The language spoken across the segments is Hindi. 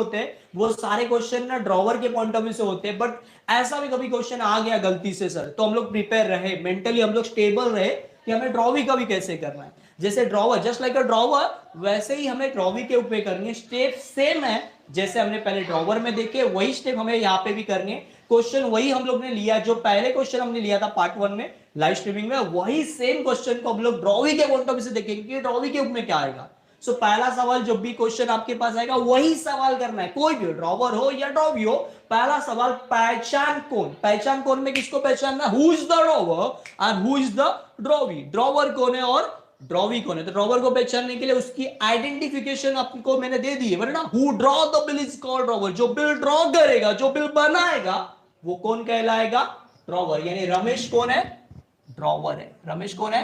होते हैं वो सारे क्वेश्चन ना ड्रॉवर के पॉइंट ऑफ व्यू से होते हैं, बट ऐसा भी कभी क्वेश्चन आ गया गलती से सर, तो हम लोग प्रिपेयर रहे, मेंटली हम लोग स्टेबल रहे कि हमें ड्रॉवी का भी कैसे करना है। जैसे ड्रॉवर, जस्ट लाइक अ ड्रॉवर, वैसे ही हमें ड्रॉवी के ऊपर करनी है। स्टेप सेम है जैसे हमने पहले ड्रॉवर में देखे, वही स्टेप हमें यहाँ पे भी करनी है। क्वेश्चन वही हम लोग ने लिया, जो पहले क्वेश्चन हमने लिया था पार्ट 1 में लाइव स्ट्रीमिंग में, वही सेम क्वेश्चन को हम लोग ड्रॉवी के पॉइंट ऑफ व्यू से देखेंगे कि ड्रॉवी के ऊपर में क्या आएगा। सो पहला सवाल जब भी क्वेश्चन आपके पास आएगा वही सवाल करना है, कोई भी ड्रॉवर हो या ड्रॉवी हो। पहला सवाल पहचान कौन, पहचान कौन में किसको पहचानना, who is the drawer and who is the drawee, drawer कौन है और ड्रॉवी कौन है। तो ड्रॉवर को पहचानने के लिए उसकी आइडेंटिफिकेशन आपको मैंने दे दी है ना, who draw the bill is called drawer, जो बिल ड्रॉ करेगा, जो बिल बनाएगा वो कौन कहलाएगा, ड्रॉवर। यानी रमेश कौन है, ड्रॉवर है। रमेश कौन है,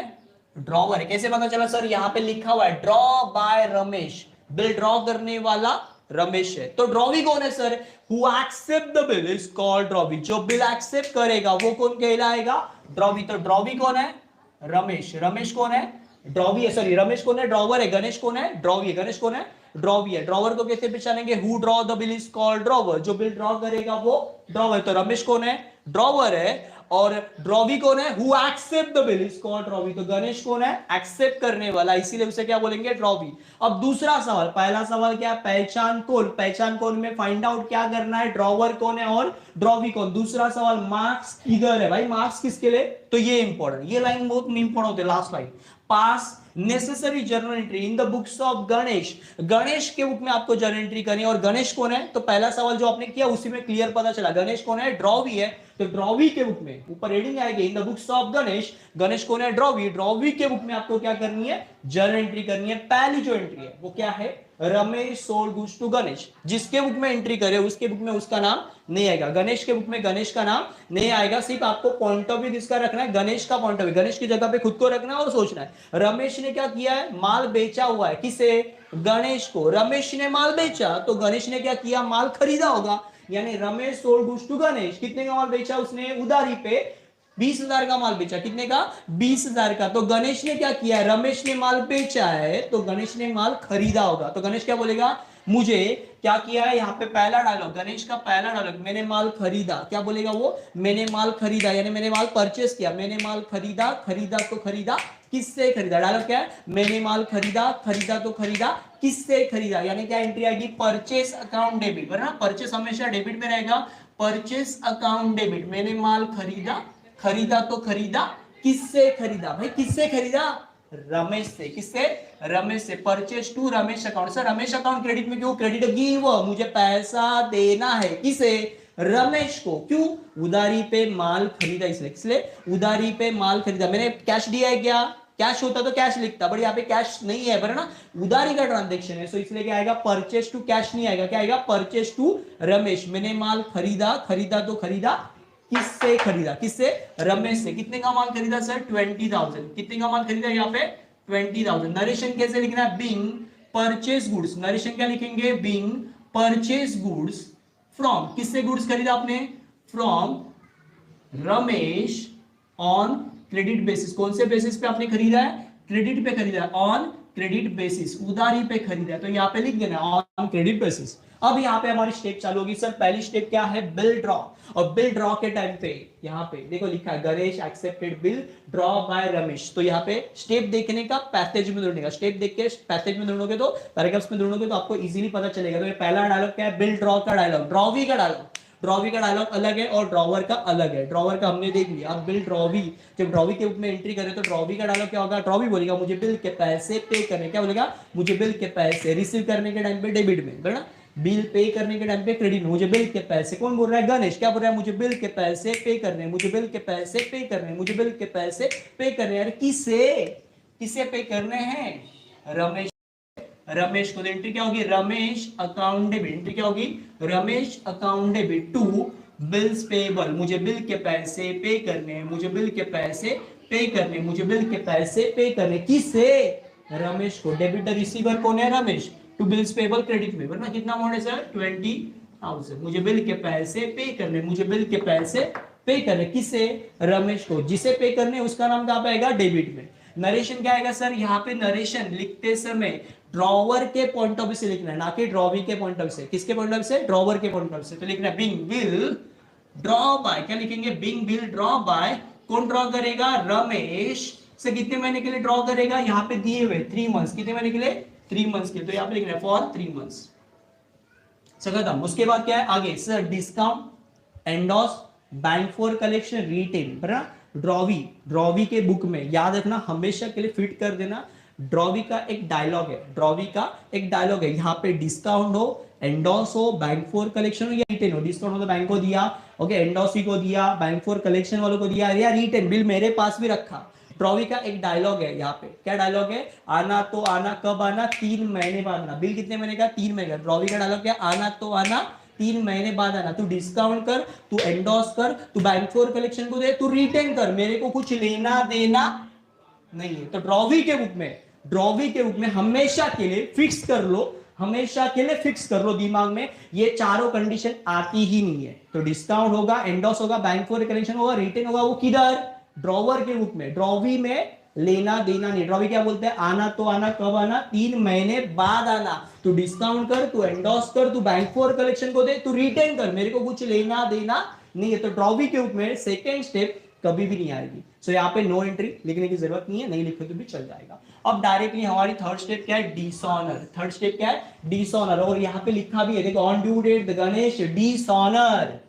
ड्रॉवर है। कैसे पता चला सर, यहां पे लिखा हुआ है draw by Ramesh, bill draw करने वाला रमेश है। तो ड्रॉवी कौन है sir, who accept the bill is called drawee, जो बिल एक्सेप्ट करेगा वो कौन कहलाएगा, ड्रॉवी। तो ड्रॉवी कौन है, रमेश। रमेश कौन है, ड्रॉवी है, सॉरी रमेश कौन है, ड्रॉवर है। गणेश कौन है, ड्रॉवी है। गणेश कौन है, ड्रॉवी है। ड्रॉवर को कैसे पहचानेंगे, who draw the bill is called drawer, जो बिल ड्रॉ करेगा वो ड्रॉवर। तो रमेश कौन है, ड्रॉवर है। और ड्रॉवी कौन है, who accept the bill is called drawee. तो गणेश कौन है, एक्सेप्ट करने वाला, इसीलिए उसे क्या बोलेंगे, ड्रॉवी। अब दूसरा सवाल, पहला सवाल क्या है, पहचान कौन, पहचान कौन में फाइंड आउट क्या करना है, ड्रॉवर कौन है और ड्रॉवी कौन। दूसरा सवाल, मार्क्स किधर है भाई, मार्क्स किसके लिए, तो ये इंपॉर्टेंट, ये लाइन बहुत इंपॉर्टेंट होती है, last line, pass necessary journal entry in the books of Ganesh. Ganesh के बुक में आपको जर्नल एंट्री करनी है। और गणेश कौन है, तो पहला सवाल जो आपने किया उसी में क्लियर पता चला, गणेश कौन है, ड्रॉवी है। तो ड्रॉवी के बुक में ऊपर हेडिंग आएगी in the books of Ganesh, Ganesh कौन है, ड्रॉवी। ड्रॉवी के बुक में आपको क्या करनी है, जर्नल एंट्री करनी है। पहली जो एंट्री है वो क्या है, Ramesh sold goods to Ganesh. जिसके बुक में एंट्री करे उसके बुक में उसका नाम नहीं आएगा, गणेश के बुक में गणेश का नाम नहीं आएगा। सिर्फ आपको पॉइंट ऑफ व्यू किसका रखना है, गणेश का पॉइंट ऑफ व्यू, गणेश की जगह पे खुद को रखना है और सोचना है रमेश ने क्या किया है, माल बेचा हुआ है, किसे, गणेश को। रमेश ने माल बेचा तो गणेश ने क्या किया, माल खरीदा होगा। यानी Ramesh sold goods to Ganesh, कितने का माल बेचा उसने, उधारी पे 20,000 का माल बेचा, कितने का, 20,000 का। तो गणेश ने क्या किया, रमेश ने माल बेचा है तो गणेश ने माल खरीदा होगा। तो गणेश क्या बोलेगा, मुझे क्या किया है, यहाँ पे पहला डायलॉग, गणेश का पहला डायलॉग, मैंने माल खरीदा, क्या बोलेगा वो, मैंने माल खरीदा, यानी मैंने माल परचेस किया, मैंने माल खरीदा, खरीदा तो खरीदा, किससे खरीदा, डायलॉग क्या है, मैंने माल खरीदा, खरीदा तो खरीदा, किससे खरीदा, यानी क्या एंट्री आएगी, परचेस अकाउंट डेबिट, वरना परचेस हमेशा डेबिट में रहेगा, परचेस अकाउंट डेबिट, मैंने माल खरीदा, खरीदा तो खरीदा, किससे खरीदा, भाई किससे खरीदा, रमेश से। किससे, रमेश से। Purchase to Ramesh account, sir Ramesh account credit में क्यों, क्रेडिट गिव, मुझे पैसा देना है, किसे, रमेश को। क्यों, उधारी पे माल खरीदा इसलिए, किसलिए, उधारी पे माल खरीदा। मैंने कैश दिया है क्या, कैश होता तो कैश लिखता, बट यहाँ पे कैश नहीं है, पर ना उधारी का ट्रांजेक्शन है, सो इसलिए क्या आएगा, परचेज टू कैश नहीं आएगा, क्या आएगा, परचेज टू रमेश। मैंने माल खरीदा, खरीदा तो खरीदा, किससे खरीदा, किससे, रमेश से। कितने का माल खरीदा सर, 20,000। कितने का माल खरीदा यहाँ पे, 20,000। नरेशन कैसे लिखना है, बिंग परचेज गुड्स, नरेशन क्या लिखेंगे, बिंग परचेज गुड्स फ्रॉम, किससे गुड्स खरीदा आपने, from Ramesh on credit basis. कौन से बेसिस पे आपने खरीदा है, क्रेडिट पे खरीदा है, ऑन क्रेडिट बेसिस, उधारी पे खरीदा है, तो यहाँ पे लिख देना ऑन क्रेडिट बेसिस। अब यहाँ पे हमारी स्टेप चालू होगी सर। पहली स्टेप क्या है, बिल ड्रॉ। और बिल ड्रॉ के टाइम पे यहाँ पे देखो लिखा है Ganesh accepted bill draw by Ramesh. तो यहाँ पे स्टेप देखने का पैसेज में ढूंढने का, स्टेप देख के पैसेज में ढूंढोगे तो, पैराग्राफ्स में ढूंढोगे तो आपको इजीली पता चलेगा। तो ये पहला डायलॉग क्या है, बिल ड्रॉ का डायलॉग, ड्रॉवी का डायलॉग, ड्रॉवी का डायलॉग अलग है और ड्रॉवर का अलग है। ड्रॉवर का हमने देख लिया। अब बिल ड्रॉवी, जब ड्रॉवी के रूप में एंट्री करें तो ड्रॉवी का डायलॉग क्या होगा, ड्रॉवी बोलेगा मुझे बिल के पैसे पे करने, क्या बोलेगा, मुझे बिल के पैसे रिसीव करने के टाइम पे डेबिट में, है ना, बिल पे करने के टाइम पे क्रेडिट में, मुझे बिल के पैसे, कौन बोल रहा है, गणेश, क्या बोल रहा है, मुझे बिल के पैसे पे करने, मुझे बिल के पैसे पे करने, मुझे बिल के पैसे पे करने, यार किसे, किसे पे करने हैं, रमेश, रमेश को। एंट्री क्या होगी, रमेश अकाउंट डेबिट, एंट्री क्या होगी, Ramesh account debit to bills payable, मुझे बिल के पैसे पे करने, मुझे बिल के पैसे पे करने, मुझे बिल के पैसे पे करने, किसे, रमेश को। डेबिट द रिसीवर कौन है, Ramesh, to bills payable credit में, वरना कितना अमाउंट है सर, 20,000, मुझे बिल के पैसे पे करने, मुझे बिल के पैसे पे करने, किसे, रमेश को। जिसे पे करने उसका नाम कहां पे आएगा, डेबिट में। नरेशन क्या आएगा सर, यहाँ पे नरेशन लिखते समय ड्रॉवर के पॉइंट ऑफ व्यू से लिखना है, ना कि ड्रॉवी के पॉइंट ऑफ व्यू से। किसके पॉइंट ऑफ व्यू से? ड्रॉवर के पॉइंट ऑफ व्यू से। तो लिखना है बिंग विल ड्रॉ बाय, क्या लिखेंगे? बिंग विल ड्रॉ बाय, कौन ड्रॉ करेगा? रमेश से कितने महीने के लिए ड्रॉ करेगा? यहाँ पे दिए हुए 3 मंथ्स, कितने महीने के लिए? 3 मंथ्स के। तो यहाँ पे लिखना है फॉर 3 मंथ्स। खत्म। उसके बाद क्या है आगे? सर डिस्काउंट, एंडोस, बैंक फॉर कलेक्शन, रिटेन, है ना? ड्रॉवी के बुक में याद रखना, हमेशा के लिए फिट कर देना। ड्रॉवी का एक डायलॉग है, यहाँ पे डिस्काउंट हो, एंडोस हो, बैंक फॉर कलेक्शन हो या रिटेन हो। डिस्काउंट हो तो बैंक को दिया, ओके, एंडोस को दिया, बैंक फॉर कलेक्शन वालों को दिया, या रिटेन बिल मेरे पास भी रखा। ड्रॉवी का एक डायलॉग है यहाँ पे, क्या डायलॉग है? आना तो आना, कब आना? 3 महीने बाद आना। बिल कितने महीने का? 3 महीने का। ड्रॉवी का डायलॉग क्या? आना तो आना, 3 महीने बाद आना। तू डिस्काउंट कर, तू एंडोस कर, तू बैंक फॉर कलेक्शन को दे, तू रिटेन कर, मेरे को कुछ लेना देना नहीं है। तो ड्रॉवी के बुक में हमेशा के लिए फिक्स कर लो, दिमाग में ये चारों कंडीशन आती ही नहीं है। तो डिस्काउंट होगा, एंडोस होगा, बैंक फॉर कलेक्शन होगा, रिटेन होगा, वो किधर? ड्रॉवर के बुक में। ड्रॉवी में लेना देना नहीं। ड्रॉवी क्या बोलते हैं? आना तो आना, कब आना? 3 महीने बाद आना। तू डिस्काउंट कर, तू एंडोस कर, तू बैंक फॉर कलेक्शन को दे, तू रिटेन कर, मेरे को कुछ लेना देना नहीं है। तो ड्रॉवी के बुक में सेकेंड स्टेप कभी भी नहीं आएगी। सो यहाँ पे नो एंट्री लिखने की जरूरत नहीं है, नहीं लिखे तो भी चल जाएगा। अब डायरेक्टली हमारी थर्ड स्टेप क्या है? डिसऑनर। थर्ड स्टेप क्या है? डिसऑनर। और यहाँ पे लिखा भी है, देखो, on due date the Ganesh dishonour,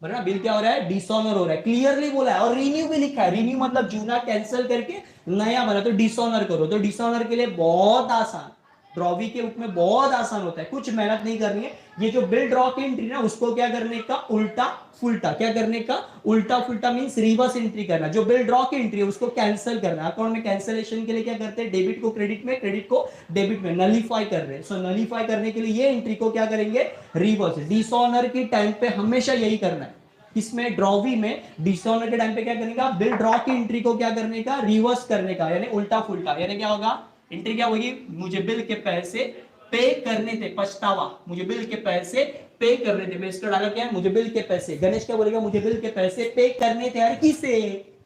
बना बिल क्या हो रहा है? डिसऑनर हो रहा है, क्लियरली बोला है। और रिन्यू भी लिखा है, रिन्यू मतलब जूना कैंसिल करके नया बना, तो डिसऑनर करो। तो डिसऑनर के लिए बहुत आसान, ड्रॉवी के बुक में बहुत आसान होता है, कुछ मेहनत नहीं करनी है। ये जो बिल ड्रॉ की एंट्री ना, उसको क्या करने का? उल्टा फुल्टा। क्या करने का? उल्टा फुल्टा मींस रिवर्स एंट्री करना। जो बिल ड्रॉ की एंट्री है उसको कैंसिल करना। अकाउंट में कैंसिलेशन के लिए क्या करते हैं? डेबिट को क्रेडिट में, क्रेडिट को डेबिट में, नलीफाई कर रहे हैं। सो नलीफाई करने के लिए ये एंट्री को क्या करेंगे? रिवर्स। डिसऑनर के टाइम पे हमेशा यही करना है। इसमें ड्रॉवी में डिसऑनर के टाइम पे क्या करने का? बिल ड्रॉ की एंट्री को क्या करने का? रिवर्स करने का, यानी उल्टा फुल्टा। यानी क्या होगा? एंट्री क्या होगी? मुझे बिल के पैसे पे करने थे, पछतावा, मुझे बिल के पैसे पे करने थे। इसका डायलॉग क्या है? मुझे बिल के पैसे। गणेश क्या बोलेगा? मुझे बिल के पैसे पे करने थे। यार किसे?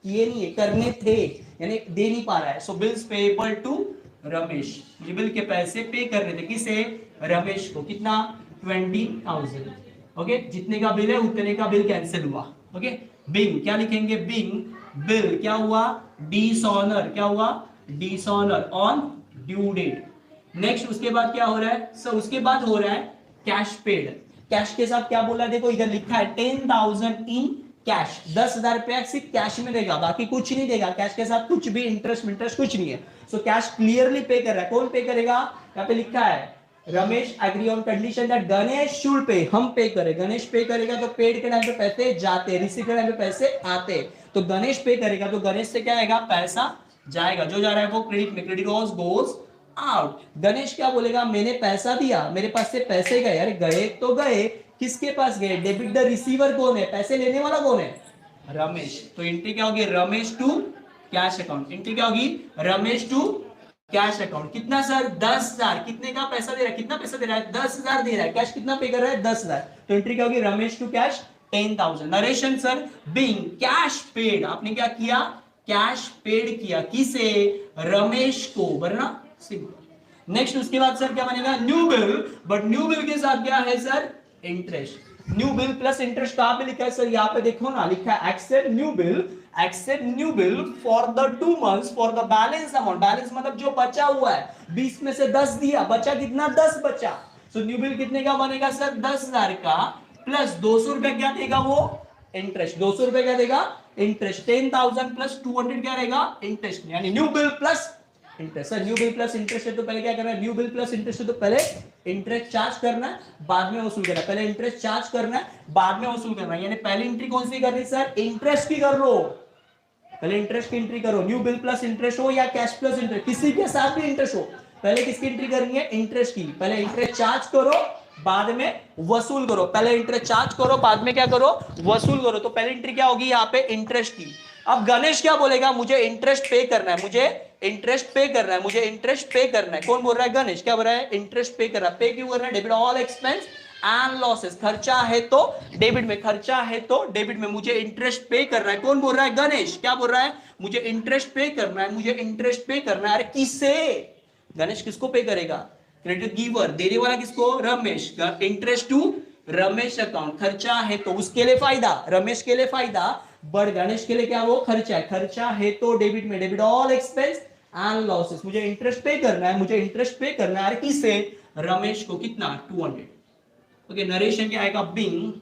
ये नहीं है, करने थे, यानी दे नहीं पा रहा है। सो बिल्स पेएबल टू रमेश, मुझे बिल के पैसे पे करने थे, किसे? रमेश को। कितना? 20,000। ओके, जितने का बिल है उतने का बिल कैंसिल हुआ। ओके, बिंग क्या लिखेंगे? बिंग बिल क्या हुआ? डिसऑनर। क्या हुआ? Dishonour on due date. Next उसके बाद क्या हो रहा है? सो उसके बाद हो रहा है कैश पेड। कैश के साथ क्या बोला? देखो इधर लिखा है 10,000 इन कैश, 10,000 रुपया सिर्फ कैश में देगा, बाकी कुछ नहीं देगा। कैश के साथ कुछ भी इंटरेस्ट कुछ नहीं है। सो कैश क्लियरली पे कर रहा है। कौन पे करेगा? यहाँ पे लिखा है Ramesh agree on condition that Ganesh should pay, हम पे करें। गणेश पे करेगा तो पेड के टाइम पे पैसे जाते, रिसीव के टाइम पे पैसे आते। तो गणेश पे करेगा तो गणेश से क्या आएगा? पैसा जाएगा, जो जा रहा है वो क्रेडिट में, क्रेडिट गोज आउट। गणेश क्या बोलेगा? मैंने पैसा दिया, मेरे पास से पैसे गए। अरे गए तो गए, किसके पास गए? डेबिट द रिसीवर कौन है? पैसे लेने वाला कौन है? रमेश। तो एंट्री क्या होगी? Ramesh to cash account. Entry क्या होगी? Ramesh to cash account. कितना सर? 10,000। कितने का पैसा दे रहा है? कितना पैसा दे रहा है? 10,000 दे रहा है। कैश कितना पे कर रहा है? 10,000। तो एंट्री क्या होगी? Ramesh to cash 10,000। Narration sir, being cash paid, आपने क्या किया? कैश पेड किया, किसे? रमेश को, वरना सिंपल। नेक्स्ट उसके बाद सर क्या बनेगा? New bill. But new bill के साथ क्या है sir? Interest. New bill plus interest कहां पे लिखा है सर? यहाँ पे देखो ना, लिखा है accept new bill for the 2 months for the balance amount. Balance मतलब जो बचा हुआ है, 20 में से 10 दिया, बचा कितना? 10 बचा। सो न्यू बिल कितने का बनेगा सर? 10,000 का, प्लस 200 रुपए क्या देगा वो? इंटरेस्ट। 200 रुपए क्या देगा? इंटरेस्ट। 10,000 प्लस 200 क्या रहेगा? इंटरेस्ट। यानी new bill plus interest. New bill plus interest है तो पहले क्या करना है? न्यू बिल प्लस इंटरेस्ट है तो पहले इंटरेस्ट चार्ज करना है, बाद में वसूल करना है। पहले इंटरेस्ट चार्ज करना है, बाद में वसूल करना है। यानी पहली एंट्री कौन सी करनी सर? इंटरेस्ट की कर लो, पहले इंटरेस्ट की एंट्री करो। न्यू बिल प्लस इंटरेस्ट हो या कैश प्लस इंटरेस्ट, किसी के साथ भी इंटरेस्ट हो, पहले किसकी एंट्री करनी है? इंटरेस्ट की। पहले इंटरेस्ट चार्ज करो, बाद में वसूल करो। पहले इंटरेस्ट चार्ज करो, बाद में क्या करो? वसूल करो। तो पहली एंट्री क्या होगी यहाँ पे? इंटरेस्ट की। अब गणेश क्या बोलेगा? मुझे इंटरेस्ट पे करना है, मुझे इंटरेस्ट पे करना है, मुझे इंटरेस्ट पे करना है। कौन बोल रहा है? गणेश। क्या बोल रहा है? इंटरेस्ट पे कर रहा है। पे क्यों कर रहा है? Debit all expense and losses. खर्चा है तो डेबिट में, खर्चा है तो डेबिट में, मुझे इंटरेस्ट पे कर रहा है। कौन बोल रहा है? गणेश। क्या बोल रहा है? मुझे इंटरेस्ट पे करना है, मुझे इंटरेस्ट पे करना है। अरे किससे? गणेश किसको पे करेगा? क्रेडिट गिवर, देने वाला किसको? Ramesh. Interest to Ramesh account, खर्चा है तो उसके लिए फायदा, रमेश के लिए फायदा, बट गणेश के लिए क्या? वो खर्चा है, खर्चा है तो डेबिट में, debit all expense and losses, मुझे इंटरेस्ट पे करना है, मुझे इंटरेस्ट पे करना है किसे? रमेश को। कितना? 200। ओके, नरेशन क्या आएगा? बिंग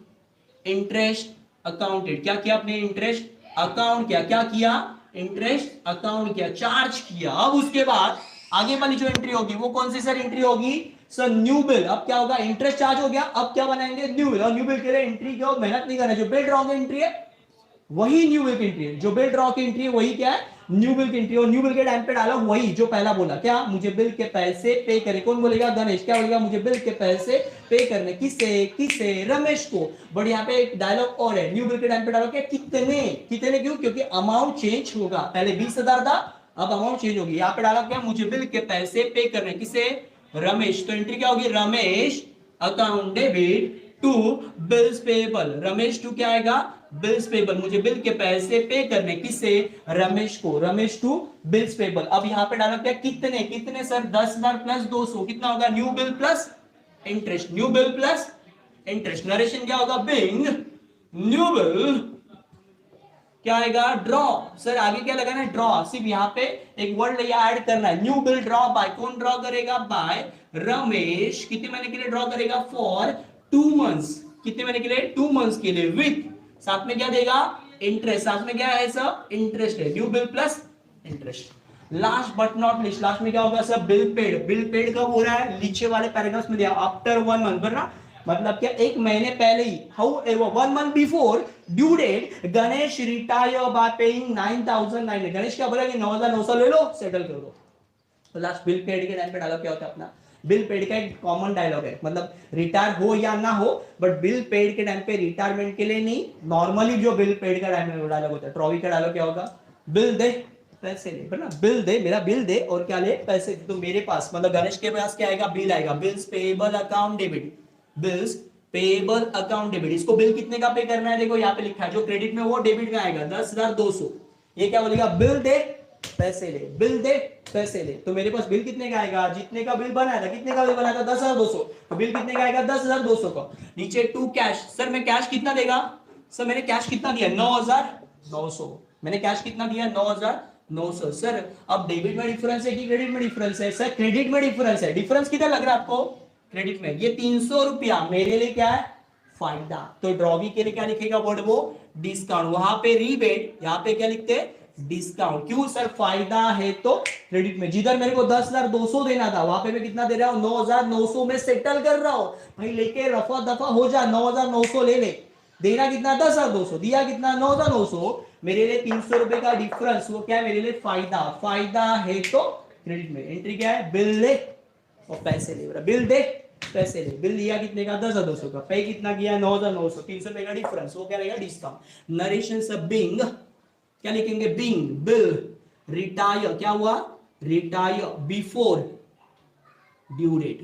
इंटरेस्ट अकाउंटेड, क्या किया आपने? इंटरेस्ट अकाउंट किया, क्या किया? इंटरेस्ट अकाउंट किया, चार्ज किया। अब उसके बाद आगे वाली जो एंट्री होगी वो कौन सी सर एंट्री होगी? Sir new bill. अब क्या होगा? इंटरेस्ट चार्ज हो गया, अब क्या बनाएंगे? New bill. और न्यू बिल के लिए एंट्री क्या? मेहनत नहीं करना, जो बिल ड्रॉ की एंट्री है वही न्यू बिल की एंट्री है, जो बिल ड्रॉ की एंट्री है वही क्या है? न्यू बिल की एंट्री। और न्यू बिल के टाइम पे डाला वही जो पहला बोला, क्या? मुझे बिल के पैसे पे करे। कौन बोलेगा? गणेश। क्या बोलेगा? मुझे बिल के पैसे पे करने, किसे? किसे? रमेश को। बट यहाँ पे एक डायलॉग और है, न्यू बिल के टाइम पे डालो क्या? कितने? कितने क्यों? क्योंकि अमाउंट चेंज होगा, पहले 20,000 था, अब अमाउंट चेंज होगी। यहाँ पे डाला क्या? मुझे बिल के पैसे पे करने, किसे? रमेश। तो एंट्री क्या होगी? Ramesh account debit to bills payable. Ramesh to क्या आएगा? बिल्स पेबल, मुझे बिल के पैसे पे करने, किसे? रमेश को। Ramesh to bills payable. अब यहां पे डाला क्या? कितने? कितने सर? 10,000 प्लस 200, कितना होगा? New bill plus interest, new bill plus interest. Narration क्या होगा? बिंग न्यू बिल क्या आएगा? ड्रॉ। सर आगे क्या लगाना है? ड्रॉ। सिर्फ यहाँ पे एक वर्ड ऐड करना है, न्यू बिल ड्रॉ बाय। कौन ड्रॉ करेगा? बाय रमेश। कितने महीने के लिए ड्रॉ करेगा? For 2 months. कितने महीने के लिए? 2 मंथ्स के लिए। विथ साथ में क्या देगा? इंटरेस्ट। साथ में क्या है सर? इंटरेस्ट है। New bill plus interest. Last but not list, last में क्या होगा sir? Bill paid. Bill paid कब हो रहा है? नीचे वाले पैराग्राफ में दिया, आफ्टर 1 मंथ, वरना मतलब क्या? एक महीने पहले ही, however 1 month before due date, Ganesh retire by paying 9,900। Ganesh क्या बोला कि 9,900 ले लो, सेटल कर दो। तो लास्ट बिल पेड के टाइम पे डायलॉग क्या होता है अपना? बिल पेड का एक कॉमन डायलॉग है, मतलब रिटायर हो या ना हो, बट बिल पेड के टाइम पे रिटायरमेंट के लिए नहीं, नॉर्मली जो बिल पेड का टाइम में डायलॉग होता है। ट्रॉवी का डायलॉग क्या होगा? बिल दे पैसे ले, ना बिल दे, मेरा बिल दे और क्या ले? पैसे। तो मेरे पास मतलब गणेश के पास क्या आएगा? बिल आएगा। Bills payable account debit, bills payable account debit. इसको बिल कितने का पे करना है? देखो यहाँ पे लिखा है, जो क्रेडिट में वो डेबिट में आएगा 10,200। ये क्या बोलेगा? बिल दे पैसे ले, बिल दे पैसे ले। तो मेरे पास बिल कितने का आएगा? जितने का बिल बनाया था। कितने का बिल बनाया था? 10,200। तो बिल कितने का आएगा? 10,200 का। नीचे टू कैश। सर मैं कैश कितना देगा? सर मैंने कैश कितना दिया? 9,900। मैंने कैश कितना दिया? 9,900। सर अब डेबिट में डिफरेंस है कि क्रेडिट में डिफरेंस है? सर क्रेडिट में डिफरेंस है। डिफरेंस कितना लग रहा है आपको? क्रेडिट में। ये 300 रुपया मेरे लिए क्या है? फायदा। तो ड्रॉवी के लिए क्या लिखेगा वर्ड? वो डिस्काउंट। वहां पे रीबेट, यहाँ पे क्या लिखते हैं? डिस्काउंट। क्यों सर? फायदा है तो क्रेडिट में। जिधर मेरे को 10,200 देना था, वहां पे मैं कितना दे रहा हूं? 9,900 में सेटल कर रहा हूं। भाई लेके रफा दफा हो जा, 9,900 ले ले। देना कितना? 10,200। दिया कितना? 9,900। मेरे लिए 300 रुपए का डिफरेंस, वो क्या है मेरे लिए? फायदा। फायदा है तो क्रेडिट में। एंट्री क्या है? बिल ले और पैसे ले। बिल दे पैसे ले। बिल लिया कितने का? 10,200 का। पे कितना किया? 9,900। 300 रुपए का डिफरेंस, वो क्या रहेगा? डिस्काउंट। नरेशन सब बिंग क्या लिखेंगे? Being bill retire. क्या हुआ? Retire before due date.